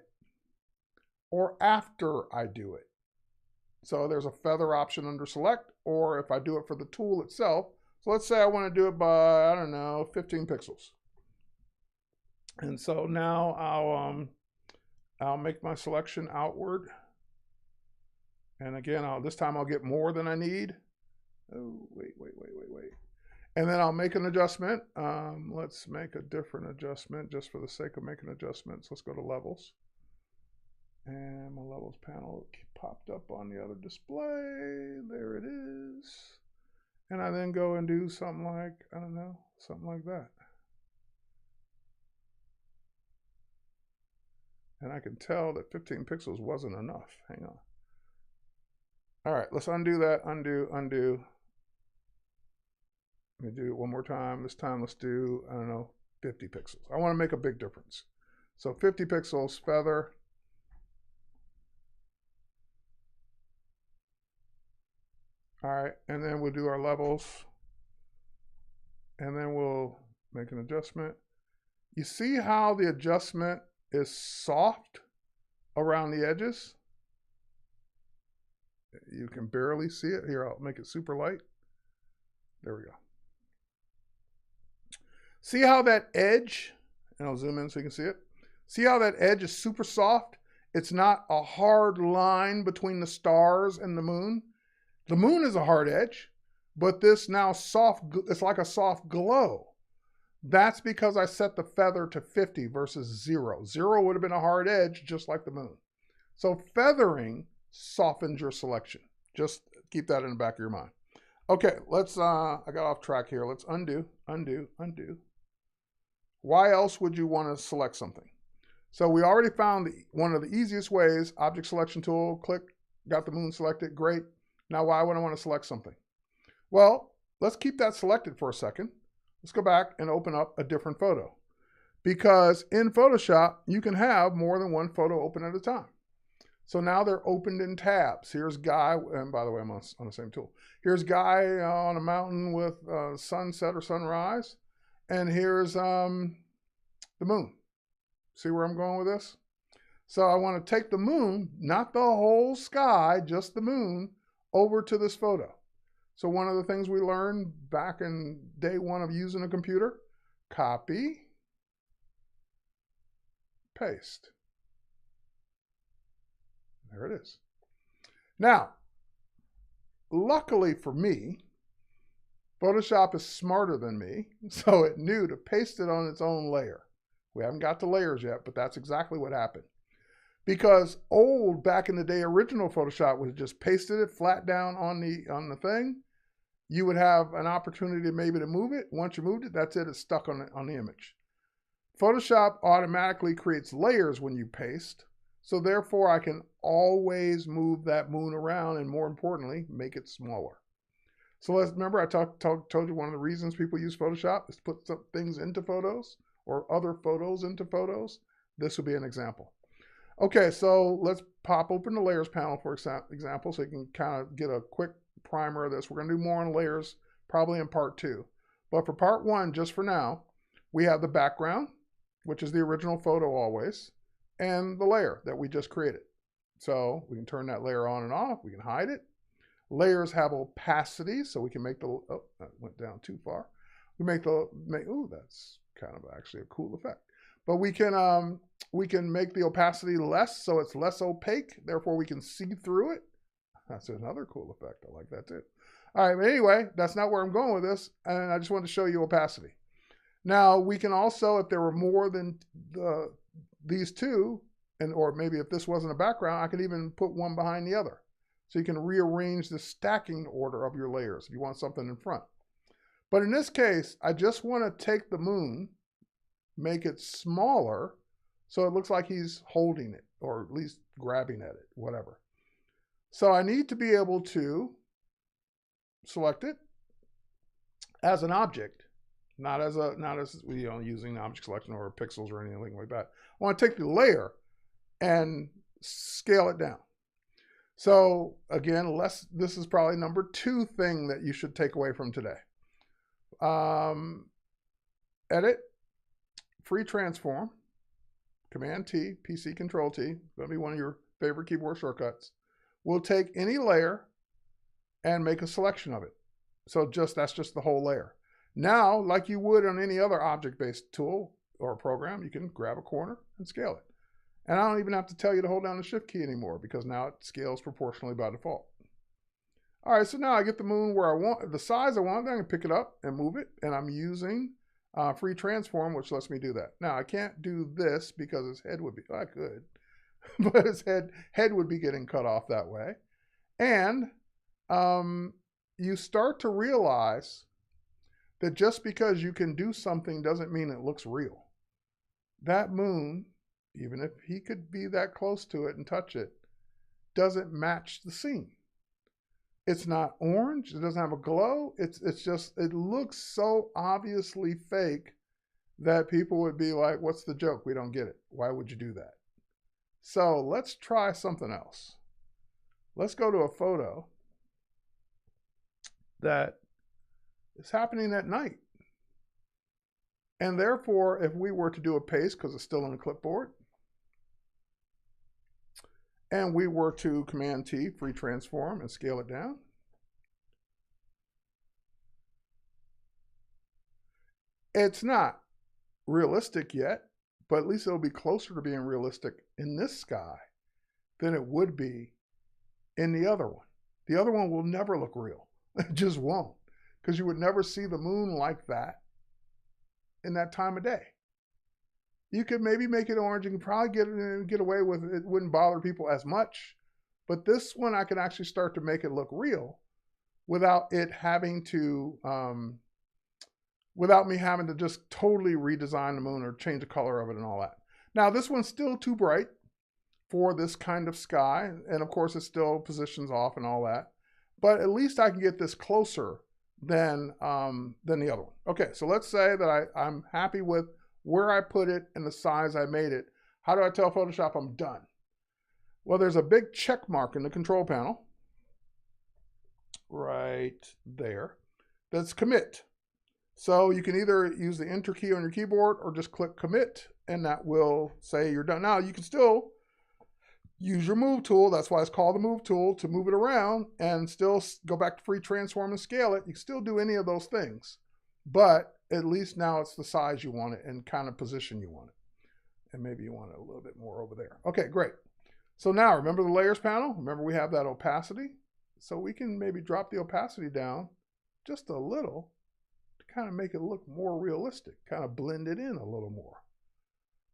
or after I do it. So there's a feather option under select, or if I do it for the tool itself. So let's say I want to do it by, I don't know, 15 pixels. And so now I'll make my selection outward. And again, this time I'll get more than I need. Oh, wait. And then I'll make an adjustment. Let's make a different adjustment just for the sake of making adjustments. Let's go to levels. And my levels panel popped up on the other display. There it is. And I then go and do something like, I don't know, something like that. And I can tell that 15 pixels wasn't enough. Hang on. All right, let's undo that. Undo. Let me do it one more time. This time let's do, I don't know, 50 pixels. I want to make a big difference. So 50 pixels, feather. All right, and then we'll do our levels. And then we'll make an adjustment. You see how the adjustment is soft around the edges? You can barely see it. Here, I'll make it super light. There we go. See how that edge, and I'll zoom in so you can see it. See how that edge is super soft? It's not a hard line between the stars and the moon. The moon is a hard edge, but this now soft, it's like a soft glow. That's because I set the feather to 50 versus 0. 0 would have been a hard edge, just like the moon. So feathering softens your selection. Just keep that in the back of your mind. Okay, let's, I got off track here. Let's undo. Why else would you want to select something? So we already found one of the easiest ways, object selection tool, click, got the moon selected, great. Now why would I want to select something? Well, let's keep that selected for a second. Let's go back and open up a different photo. Because in Photoshop, you can have more than one photo open at a time. So now they're opened in tabs. Here's Guy, and by the way, I'm on the same tool. Here's Guy on a mountain with sunset or sunrise. And here's the moon. See where I'm going with this? So I want to take the moon, not the whole sky, just the moon, over to this photo. So one of the things we learned back in day one of using a computer, copy, paste. There it is. Now, luckily for me, Photoshop is smarter than me, so it knew to paste it on its own layer. We haven't got to layers yet, but that's exactly what happened. Because back in the day, original Photoshop was just pasted it flat down on the thing. You would have an opportunity maybe to move it. Once you moved it, that's it. It's stuck on the image. Photoshop automatically creates layers when you paste. So therefore, I can always move that moon around and, more importantly, make it smaller. So let's remember, I told you one of the reasons people use Photoshop is to put some things into photos or other photos into photos. This would be an example. Okay, so let's pop open the layers panel, for example, so you can kind of get a quick primer of this. We're going to do more on layers probably in part 2. But for part 1, just for now, we have the background, which is the original photo always, and the layer that we just created. So we can turn that layer on and off. We can hide it. Layers have opacity, so we can make the, oh, that went down too far. We ooh, that's kind of actually a cool effect. But we can make the opacity less, so it's less opaque. Therefore, we can see through it. That's another cool effect. I like that too. All right, but anyway, that's not where I'm going with this. And I just wanted to show you opacity. Now, we can also, if there were more than these two, or maybe if this wasn't a background, I could even put one behind the other. So you can rearrange the stacking order of your layers if you want something in front. But in this case, I just want to take the moon, make it smaller, so it looks like he's holding it, or at least grabbing at it, whatever. So I need to be able to select it as an object, not as using object selection or pixels or anything like that. I want to take the layer and scale it down. So again, this is probably number 2 thing that you should take away from today. Edit, free transform, Command T, PC Control T, going to be one of your favorite keyboard shortcuts. We'll take any layer and make a selection of it. So that's just the whole layer. Now, like you would on any other object-based tool or program, you can grab a corner and scale it. And I don't even have to tell you to hold down the Shift key anymore because now it scales proportionally by default. All right, so now I get the moon where I want, the size I want, then I can pick it up and move it, and I'm using free transform, which lets me do that. Now, I can't do this because his head would be, I could, but his head would be getting cut off that way. And you start to realize that just because you can do something doesn't mean it looks real. That moon, even if he could be that close to it and touch it, doesn't match the scene. It's not orange. It doesn't have a glow. It's just, it looks so obviously fake that people would be like, what's the joke? We don't get it. Why would you do that? So let's try something else. Let's go to a photo that is happening at night. And therefore, if we were to do a paste, because it's still on the clipboard, and we were to Command T, free transform, and scale it down, it's not realistic yet, but at least it'll be closer to being realistic in this sky than it would be in the other one. The other one will never look real. It just won't, because you would never see the moon like that in that time of day. You could maybe make it orange. You can probably get away with it. It wouldn't bother people as much. But this one, I can actually start to make it look real without it having to, without me having to just totally redesign the moon or change the color of it and all that. Now, this one's still too bright for this kind of sky. And of course, it still positions off and all that. But at least I can get this closer than the other one. Okay, so let's say that I'm happy with where I put it and the size I made it. How do I tell Photoshop I'm done? Well, there's a big check mark in the control panel right there that's commit. So you can either use the enter key on your keyboard or just click commit, and that will say you're done. Now, you can still use your move tool. That's why it's called the move tool, to move it around and still go back to free transform and scale it. You can still do any of those things, but at least now it's the size you want it and kind of position you want it. And maybe you want it a little bit more over there. Okay, great. So now remember the layers panel? Remember we have that opacity? So we can maybe drop the opacity down just a little to kind of make it look more realistic, kind of blend it in a little more.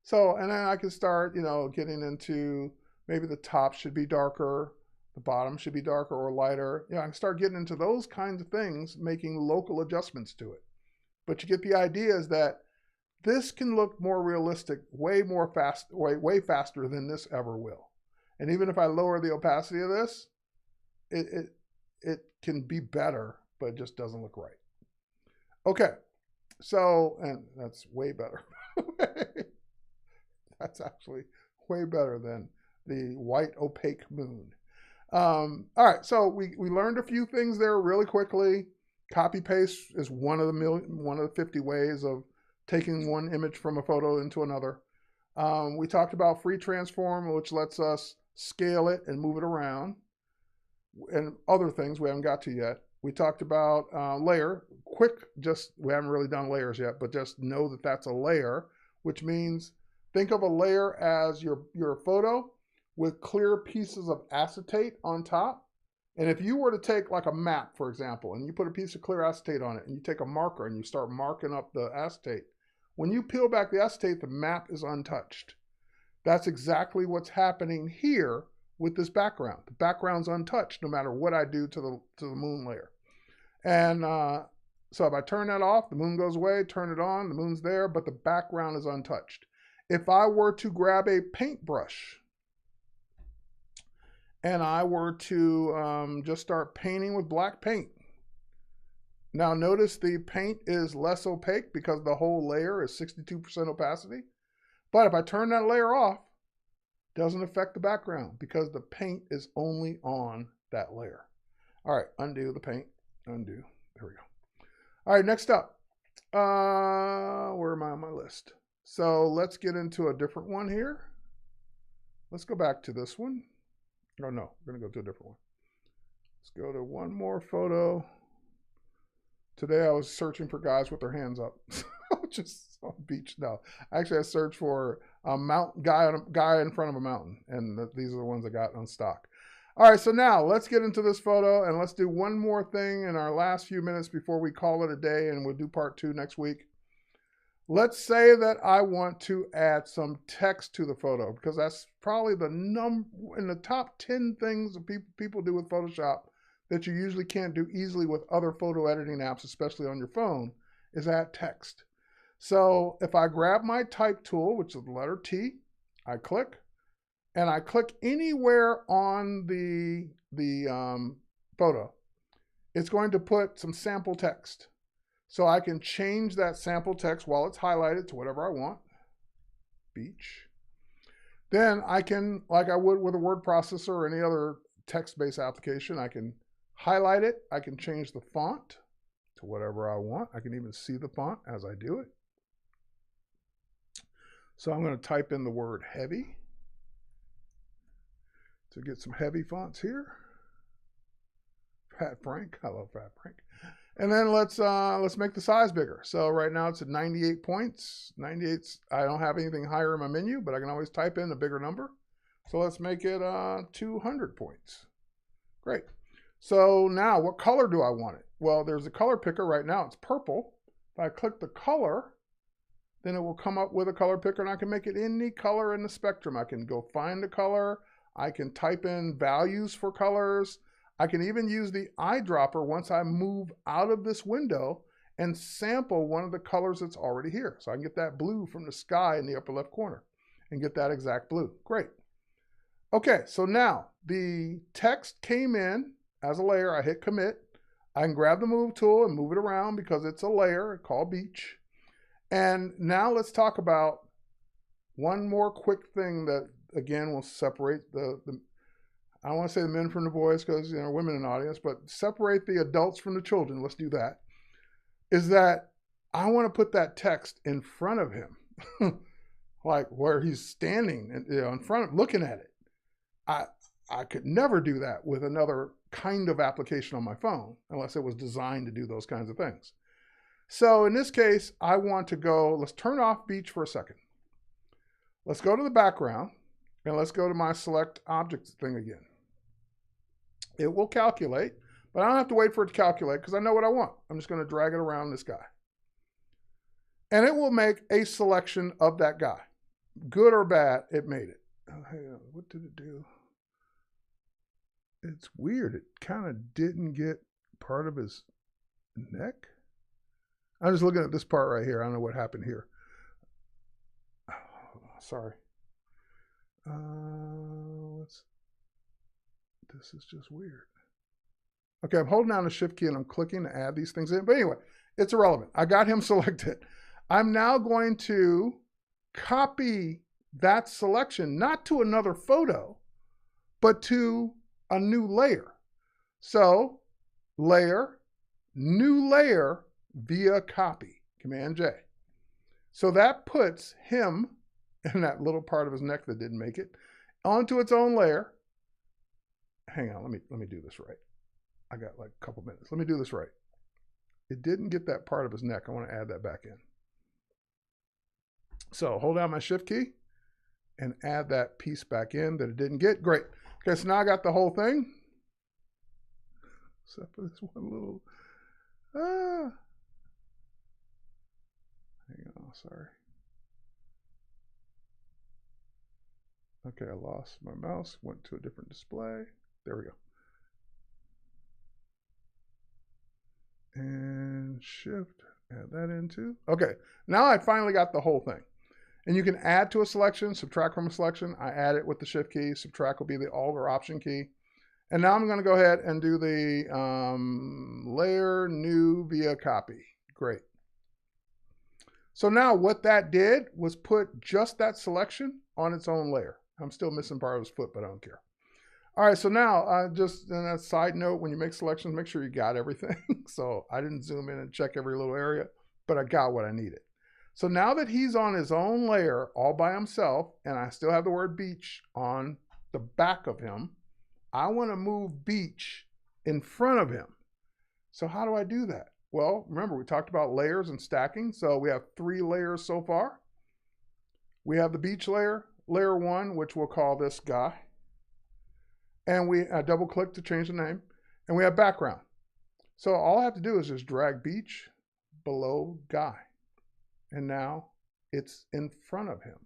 So, and then I can start, getting into maybe the top should be darker, the bottom should be darker or lighter. I can start getting into those kinds of things, making local adjustments to it. But you get the idea is that this can look more realistic, way faster than this ever will. And even if I lower the opacity of this, it can be better, but it just doesn't look right. Okay, so, and that's way better. That's actually way better than the white opaque moon. All right, so we learned a few things there really quickly. Copy paste is one of the 50 ways of taking one image from a photo into another. We talked about free transform, which lets us scale it and move it around, and other things we haven't got to yet. We talked about layer. We haven't really done layers yet, but just know that that's a layer, which means think of a layer as your photo with clear pieces of acetate on top. And if you were to take like a map, for example, and you put a piece of clear acetate on it, and you take a marker and you start marking up the acetate, when you peel back the acetate, the map is untouched. That's exactly what's happening here with this background. The background's untouched no matter what I do to the moon layer. And so if I turn that off, the moon goes away, turn it on, the moon's there, but the background is untouched. If I were to grab a paintbrush and I were to just start painting with black paint. Now notice the paint is less opaque because the whole layer is 62% opacity. But if I turn that layer off, it doesn't affect the background because the paint is only on that layer. All right, undo the paint, undo, there we go. All right, next up, where am I on my list? So let's get into a different one here. Let's go back to this one. Oh no, we're gonna go to a different one. Let's go to one more photo. Today I was searching for guys with their hands up. Just on the beach. No, actually I searched for a guy in front of a mountain, and these are the ones I got on stock. All right, so now let's get into this photo, and let's do one more thing in our last few minutes before we call it a day, and we'll do part 2 next week. Let's say that I want to add some text to the photo, because that's probably in the top 10 things that people do with Photoshop that you usually can't do easily with other photo editing apps, especially on your phone, is add text. So if I grab my type tool, which is the letter T, I click, and I click anywhere on the photo, it's going to put some sample text. So I can change that sample text while it's highlighted to whatever I want, beach. Then I can, like I would with a word processor or any other text-based application, I can highlight it. I can change the font to whatever I want. I can even see the font as I do it. So I'm going to type in the word heavy to get some heavy fonts here. Fat Frank, I love Fat Frank. And then let's make the size bigger. So right now it's at 98 points. 98, I don't have anything higher in my menu, but I can always type in a bigger number. So let's make it 200 points. Great. So now what color do I want it? Well, there's a color picker right now. It's purple. If I click the color, then it will come up with a color picker, and I can make it any color in the spectrum. I can go find a color. I can type in values for colors. I can even use the eyedropper once I move out of this window and sample one of the colors that's already here. So I can get that blue from the sky in the upper left corner and get that exact blue. Great. Okay, so now the text came in as a layer. I hit commit. I can grab the move tool and move it around because it's a layer called beach. And now let's talk about one more quick thing that, again, will separate I don't want to say the men from the boys because, you know, women in the audience, but separate the adults from the children. Let's do that. Is that I want to put that text in front of him, like where he's standing, you know, in front of, looking at it. I could never do that with another kind of application on my phone unless it was designed to do those kinds of things. So in this case, I want to go, let's turn off beach for a second. Let's go to the background and let's go to my select objects thing again. It will calculate, but I don't have to wait for it to calculate because I know what I want. I'm just going to drag it around this guy. And it will make a selection of that guy. Good or bad, it made it. Oh, hang on. What did it do? It's weird. It kind of didn't get part of his neck. I'm just looking at this part right here. I don't know what happened here. Oh, sorry. This is just weird. Okay, I'm holding down the shift key and I'm clicking to add these things in. But anyway, it's irrelevant. I got him selected. I'm now going to copy that selection, not to another photo, but to a new layer. So, layer, new layer, via copy, Command J. So that puts him and that little part of his neck that didn't make it onto its own layer. Hang on, let me do this right. I got like a couple minutes. Let me do this right. It didn't get that part of his neck. I want to add that back in. So hold down my shift key and add that piece back in that it didn't get. Great. Okay, so now I got the whole thing. Except for this one little, hang on, sorry. Okay, I lost my mouse, went to a different display. There we go. And shift, add that in too. Okay, now I finally got the whole thing. And you can add to a selection, subtract from a selection. I add it with the shift key. Subtract will be the alt or option key. And now I'm going to go ahead and do the layer new via copy. Great. So now what that did was put just that selection on its own layer. I'm still missing part of his foot, but I don't care. All right, so now just on a side note, when you make selections, make sure you got everything. So I didn't zoom in and check every little area, but I got what I needed. So now that he's on his own layer all by himself, and I still have the word beach on the back of him, I want to move beach in front of him. So how do I do that? Well, remember we talked about layers and stacking. So we have 3 layers so far. We have the beach layer, layer 1, which we'll call this guy. And we double click to change the name. And we have background. So all I have to do is just drag beach below guy. And now it's in front of him.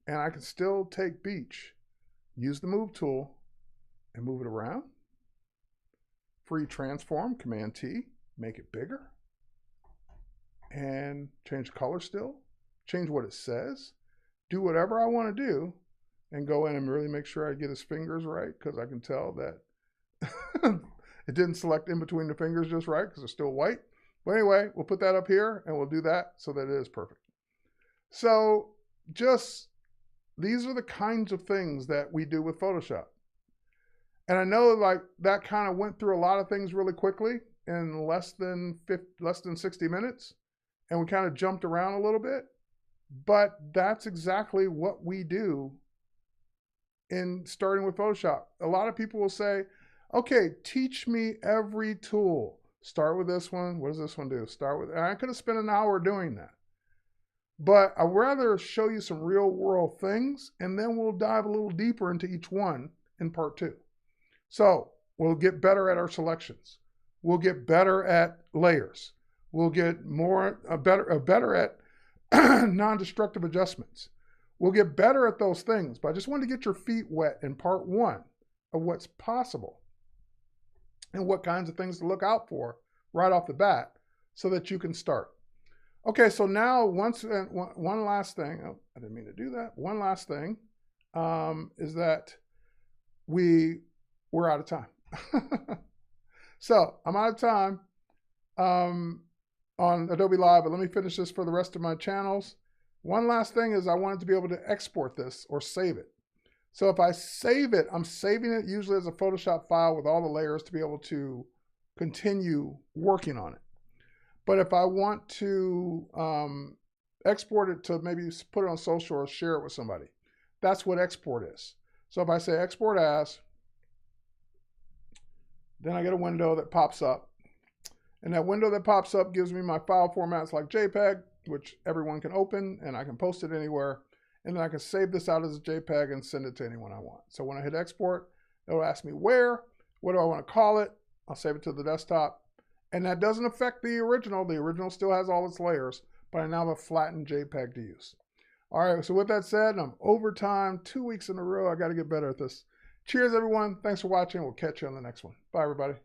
And I can still take beach, use the move tool, and move it around. Free transform, Command T, make it bigger. And change the color still, change what it says, do whatever I want to do, and go in and really make sure I get his fingers right, because I can tell that it didn't select in between the fingers just right because it's still white. But anyway, we'll put that up here and we'll do that so that it is perfect. So these are the kinds of things that we do with Photoshop. And I know like that kind of went through a lot of things really quickly in less than 60 minutes. And we kind of jumped around a little bit, but that's exactly what we do in starting with Photoshop. A lot of people will say, okay, teach me every tool. Start with this one. What does this one do? Start with, and I could have spent an hour doing that. But I'd rather show you some real world things, and then we'll dive a little deeper into each one in part 2. So we'll get better at our selections. We'll get better at layers. We'll get better at non-destructive adjustments. We'll get better at those things, but I just wanted to get your feet wet in part 1 of what's possible and what kinds of things to look out for right off the bat so that you can start. Okay, so now one last thing, oh, I didn't mean to do that. One last thing is that we're out of time. So I'm out of time on Adobe Live, but let me finish this for the rest of my channels. One last thing is I wanted to be able to export this or save it. So if I save it, I'm saving it usually as a Photoshop file with all the layers to be able to continue working on it. But if I want to export it to maybe put it on social or share it with somebody, that's what export is. So if I say export as, then I get a window that pops up. And that window that pops up gives me my file formats like JPEG, which everyone can open, and I can post it anywhere. And then I can save this out as a JPEG and send it to anyone I want. So when I hit export, it'll ask me where, what do I want to call it? I'll save it to the desktop. And that doesn't affect the original. The original still has all its layers, but I now have a flattened JPEG to use. All right, so with that said, I'm over time, 2 weeks in a row. I got to get better at this. Cheers, everyone. Thanks for watching. We'll catch you on the next one. Bye, everybody.